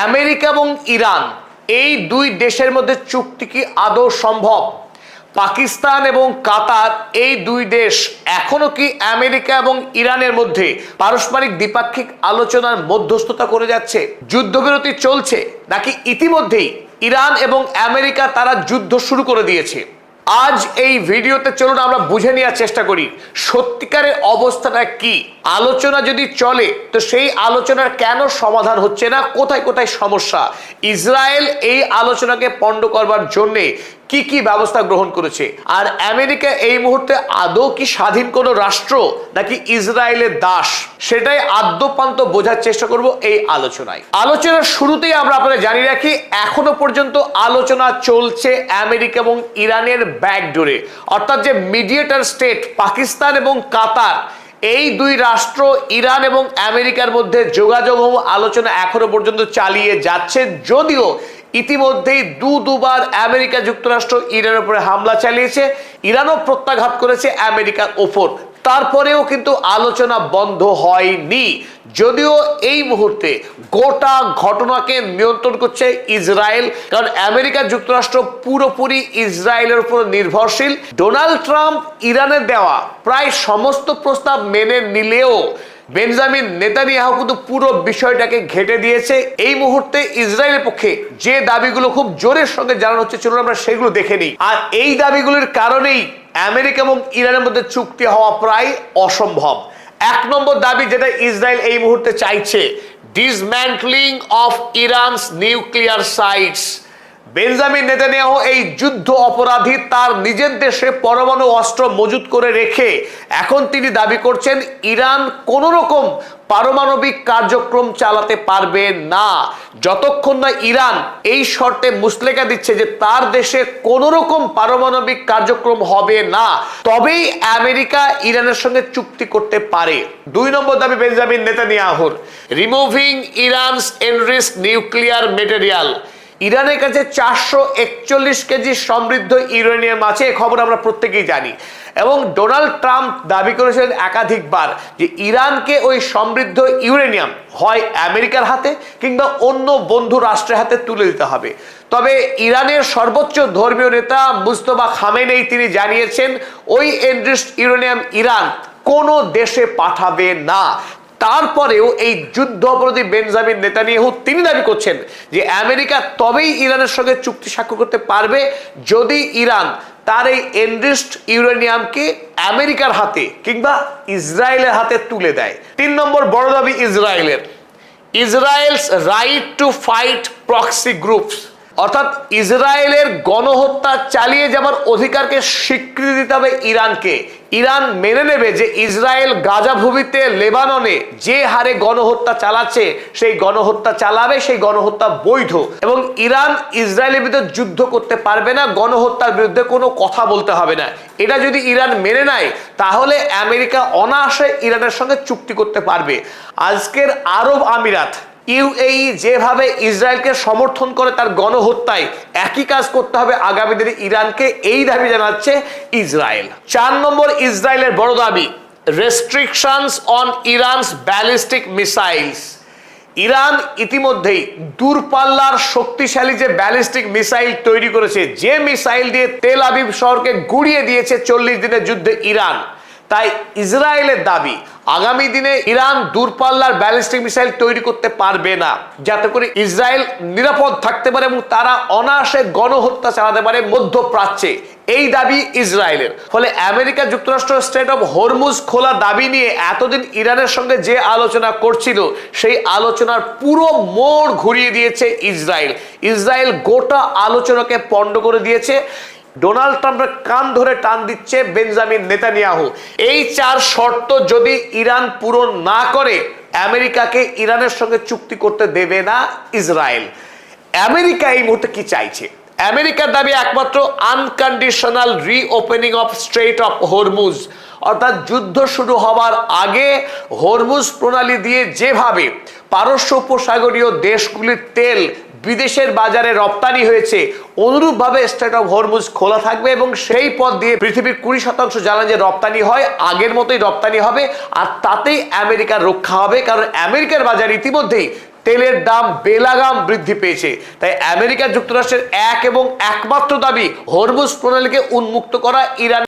America এবং Iran এই দুই দেশের মধ্যে চুক্তি কি আদৌ সম্ভব? পাকিস্তান এবং কাতার এই দুই দেশ এখনো কি আমেরিকা এবং ইরানের মধ্যে পারস্পরিক দ্বিপাক্ষিক আলোচনার মধ্যস্থতা করে যাচ্ছে? যুদ্ধবিরতি চলছে নাকি ইতিমধ্যেই ইরান এবং আমেরিকা তারা যুদ্ধ শুরু করে দিয়েছে? আজ এই ভিডিওতে চলুন আমরা বুঝে নেওয়ার চেষ্টা করি সত্যিকারের অবস্থাটা কি। আলোচনা যদি চলে তো সেই আলোচনার কেন সমাধান হচ্ছে না, কোথায় কোথায় সমস্যা, ইসরায়েল এই আলোচনাকে পণ্ড করবার জন্য কি কি ব্যবস্থা গ্রহণ করেছে, আর আমেরিকা এই মুহূর্তে আদৌ কি স্বাধীন কোনো রাষ্ট্র নাকি ইসরায়েলের দাস, সেটাই আদ্যপান্ত বোঝার চেষ্টা করব এই আলোচনায়। আলোচনার শুরুতেই আমরা আপনাদের জানিয়ে রাখি এখনো পর্যন্ত আলোচনা চলছে আমেরিকা এবং ইরানের ব্যাকডোরে, অর্থাৎ যে মিডিয়েটর স্টেট পাকিস্তান এবং কাতার এই দুই রাষ্ট্র ইরান এবং আমেরিকার মধ্যে যোগাযোগ ও আলোচনা এখনো পর্যন্ত চালিয়ে যাচ্ছে। যদিও ইতিমধ্যেই দুবার আমেরিকা যুক্তরাষ্ট্র ইরানের উপরে হামলা চালিয়েছে, ইরানও প্রত্যাঘাত করেছে আমেরিকার ওপর, তারপরেও কিন্তু আলোচনা বন্ধ হয়নি। যদিও এই মুহূর্তে গোটা ঘটনাকে নিয়ন্ত্রণ করছে ইসরায়েল, কারণ আমেরিকা যুক্তরাষ্ট্র পুরোপুরি ইসরায়েলের উপর নির্ভরশীল। ডোনাল্ড ট্রাম্প ইরানের দেওয়া প্রায় সমস্ত প্রস্তাব মেনে নিলেও বেঞ্জামিন নেতানিয়াহু কিন্তু পুরো বিষয়টাকে ঘেঁটে দিয়েছে। এই মুহূর্তে ইসরায়েলের পক্ষে যে দাবিগুলো খুব জোরের সঙ্গে জানানো হচ্ছে, চলুন আমরা সেগুলো দেখে নিই। আর এই দাবিগুলোর কারণেই আমেরিকা এবং ইরানের মধ্যে চুক্তি হওয়া প্রায় অসম্ভব। এক নম্বর দাবি যেটা ইসরায়েল এই মুহূর্তে চাইছে, dismantling of Iran's nuclear sites. Benjamin Netanyahu এই যুদ্ধ অপরাধী তার নিজের দেশে পরমাণু অস্ত্র মজুত করে রেখে এখন তিনি দাবি করছেন ইরান কোন রকম পারমাণবিক কার্যক্রম চালাতে পারবে না যতক্ষণ না ইরান এই শর্তে মুচলেকা দিচ্ছে যে তার দেশে কোন রকম পারমাণবিক কার্যক্রম হবে না, তবেই আমেরিকা ইরানের সঙ্গে চুক্তি করতে পারে। দুই নম্বর দাবি বেঞ্জামিন নেতানিয়াহুর, রিমুভিং ইরানস এনরিচড নিউক্লিয়ার মেটেরিয়াল। ইরানের কাছে 441 কেজি সমৃদ্ধ ইউরেনিয়াম আছে, এই খবর আমরা প্রত্যেকেই জানি, এবং ডোনাল্ড ট্রাম্প দাবি করেছেন একাধিকবার যে ইরানকে ওই সমৃদ্ধ ইউরেনিয়াম হয় আমেরিকার হাতে কিংবা অন্য বন্ধু রাষ্ট্রের হাতে তুলে দিতে হবে। তবে ইরানের সর্বোচ্চ ধর্মীয় নেতা মুজতবা খামেনেই তিনি জানিয়েছেন ওই এনরিচড ইউরেনিয়াম ইরান কোনো দেশে পাঠাবে না। তারপরেও এই যুদ্ধ অপরাধী বেঞ্জামিন নেতানিয়াহু তিনি দাবি করছেন যে আমেরিকা তবেই ইরানের সঙ্গে চুক্তি স্বাক্ষর করতে পারবে যদি ইরান তার এই এনরিচড ইউরেনিয়ামকে আমেরিকার হাতে কিংবা ইসরায়েলের হাতে তুলে দেয়। তিন নম্বর বড় দাবি ইসরায়েলের, Israel's right to fight proxy groups, অর্থাৎ ইসরায়েলের গণহত্যা চালিয়ে যাবার অধিকারকে স্বীকৃতি দিতে হবে ইরানকে। ইরান মেনে নেবে যে ইসরায়েল গাজা ভূমিতে লেবাননে যে হারে গণহত্যা চালাচ্ছে সেই গণহত্যা চালাবে, সেই গণহত্যা বৈধ, এবং ইরান ইসরায়েলের বিরুদ্ধে যুদ্ধ করতে পারবে না, গণহত্যার বিরুদ্ধে কোনো কথা বলতে হবে না। এটা যদি ইরান মেনে নেয় তাহলে আমেরিকা অনায়াসে ইরানের সঙ্গে চুক্তি করতে পারবে। আজকের আরব আমিরাত ইউএই যেভাবে ইসরায়েলকে সমর্থন করে তার গণহত্যায়, একই কাজ করতে হবে আগামী দিনে ইরানকে, এই দাবি জানাচ্ছে ইসরায়েল। 4 নম্বর ইসরায়েলের বড় দাবি, restrictions on ইরানস ballistic missiles. Iran ইতিমধ্যেই দূরপাল্লার শক্তিশালী যে ব্যালিস্টিক মিসাইল তৈরি করেছে, যে মিসাইল দিয়ে তেল আবিব শহরকে গুড়িয়ে দিয়েছে 40 দিনের যুদ্ধে ইরান। তাই ইসরায়েলের দাবি আগামী দিনে ইরান দূরপাল্লার ব্যালিস্টিক মিসাইল তৈরি করতে পারবে না, যাতে করে ইসরায়েল নিরাপদ থাকতে পারে এবং তারা অনায়াসে গণহত্যা চালাতে পারে মধ্যপ্রাচ্যে, এই দাবি ইসরায়েলের। ফলে আমেরিকা যুক্তরাষ্ট্র স্ট্রেট অফ হরমুজ খোলা দাবি নিয়ে এতদিন ইরানের সঙ্গে যে আলোচনা করছিল সেই আলোচনার পুরো মোড় ঘুরিয়ে দিয়েছে ইসরায়েল। ইসরায়েল গোটা আলোচনাকে পণ্ড করে দিয়েছে। ডোনাল্ড ট্রাম্পের কান ধরে টান দিচ্ছে বেঞ্জামিন নেতানিয়াহু। এই 4 শর্ত যদি ইরান পূরণ না করে আমেরিকাকে ইরানের সঙ্গে চুক্তি করতে দেবে না ইসরায়েল। আমেরিকা এই মুহূর্তে কি চাইছে? আমেরিকার দাবি একমাত্র unconditional reopening of strait of Hormuz, অর্থাৎ যুদ্ধ শুরু হবার আগে হরমুজ প্রণালী দিয়ে যেভাবে পারস্য উপসাগরীয় দেশগুলির তেল বিদেশের বাজারে রপ্তানি হয়েছে, অনুরূপভাবে স্ট্রেট অফ হরমুজ খোলা থাকবে এবং সেই পথ দিয়ে পৃথিবীর 20% জ্বালানি যে রপ্তানি হয় আগের মতোই রপ্তানি হবে, আর তাতেই আমেরিকার রক্ষা হবে। কারণ আমেরিকার বাজার ইতিমধ্যেই তেলের দাম বেলাগাম বৃদ্ধি পেয়েছে। তাই আমেরিকা যুক্তরাষ্ট্রের এক এবং একমাত্র দাবি হরমুজ প্রণালীকে উন্মুক্ত করা ইরান